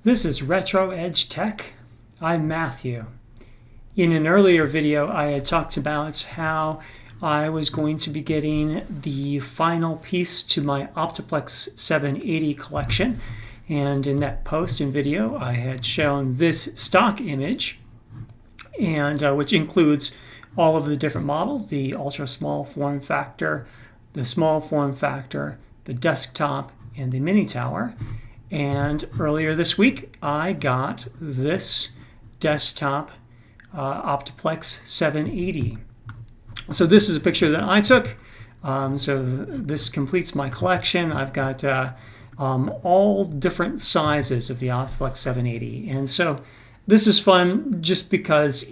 This is Retro Edge Tech. I'm Matthew. In an earlier video, I had talked about how I was going to be getting the final piece to my Optiplex 780 collection. And in that post and video, I had shown this stock image, and which includes all of the different models, the ultra small form factor, the small form factor, the desktop, and the mini tower. And earlier this week, I got this desktop Optiplex 780. So this is a picture that I took. So this completes my collection. I've got all different sizes of the Optiplex 780. And so this is fun just because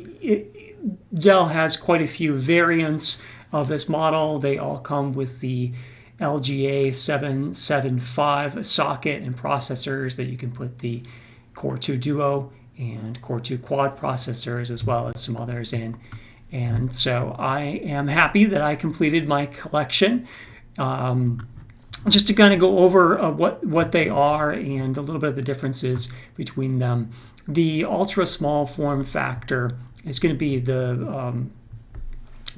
Dell has quite a few variants of this model. They all come with the LGA 775 socket and processors that you can put the Core 2 Duo and Core 2 Quad processors as well as some others in. And so I am happy that I completed my collection. Just to kind of go over what they are and a little bit of the differences between them. The ultra small form factor is going to be the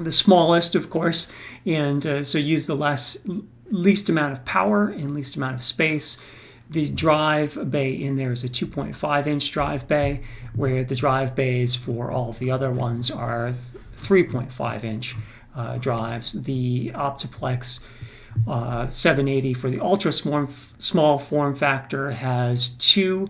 smallest, of course, and so use the least amount of power and least amount of space. The drive bay in there is a 2.5-inch drive bay, where the drive bays for all of the other ones are 3.5-inch drives. The Optiplex 780 for the ultra small form factor has 2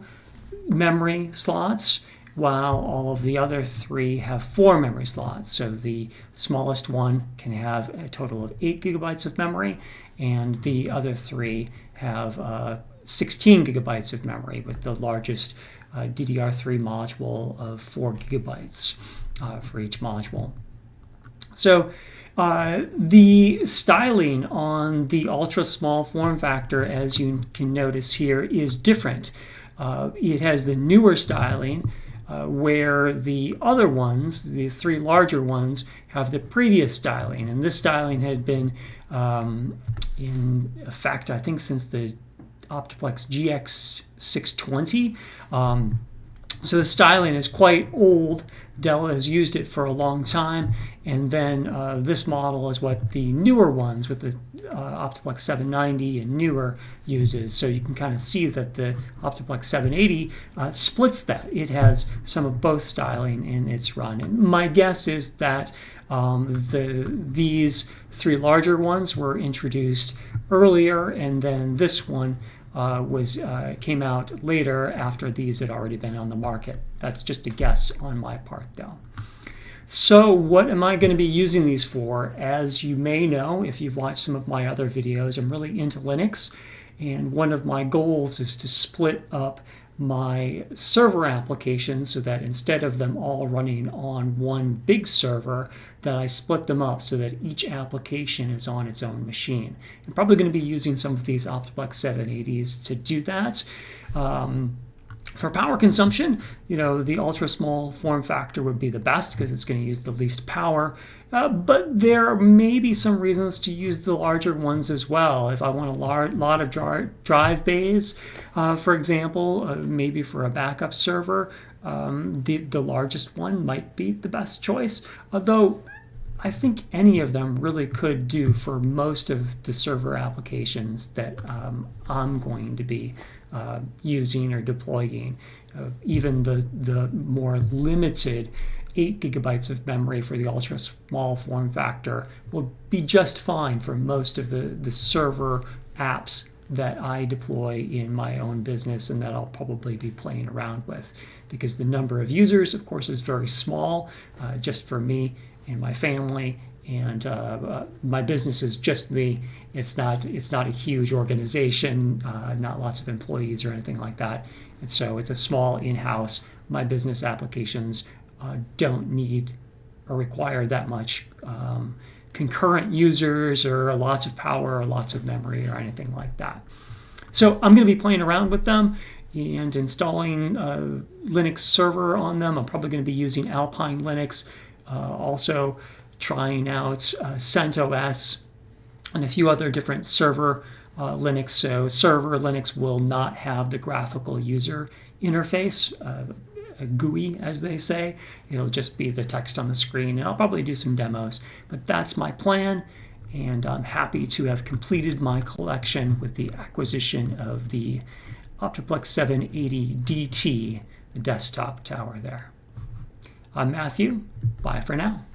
memory slots, while all of the other 3 have 4 memory slots. So the smallest one can have a total of 8 gigabytes of memory, and the other 3 have 16 gigabytes of memory, with the largest DDR3 module of 4 gigabytes for each module. So the styling on the ultra small form factor, as you can notice here, is different. It has the newer styling, where the other ones, the 3 larger ones, have the previous styling. And this styling had been in effect, I think, since the Optiplex GX620. So the styling is quite old. Dell has used it for a long time, and then this model is what the newer ones with the Optiplex 790 and newer uses. So you can kind of see that the Optiplex 780 splits that. It has some of both styling in its run. And my guess is that these 3 larger ones were introduced earlier, and then this one came out later after these had already been on the market. That's just a guess on my part, though. So what am I going to be using these for? As you may know, if you've watched some of my other videos, I'm really into Linux, and one of my goals is to split up my server applications so that instead of them all running on one big server, that I split them up so that each application is on its own machine. I'm probably going to be using some of these Optiplex 780s to do that. For power consumption, the ultra small form factor would be the best because it's going to use the least power. But there may be some reasons to use the larger ones as well. If I want a lot of drive bays, for example, maybe for a backup server, the largest one might be the best choice. Although I think any of them really could do for most of the server applications that I'm going to be using or deploying. Even the more limited 8 gigabytes of memory for the ultra small form factor will be just fine for most of the server apps that I deploy in my own business and that I'll probably be playing around with, because the number of users, of course, is very small, just for me and my family, and my business is just me. It's not a huge organization, not lots of employees or anything like that. And so it's a small in-house. My business applications don't need or require that much concurrent users or lots of power or lots of memory or anything like that. So I'm going to be playing around with them and installing Linux server on them. I'm probably going to be using Alpine Linux, also trying out CentOS and a few other different server Linux. So server Linux will not have the graphical user interface, a GUI as they say. It'll just be the text on the screen, and I'll probably do some demos, but that's my plan. And I'm happy to have completed my collection with the acquisition of the Optiplex 780 DT, the desktop tower there. I'm Matthew. Bye for now.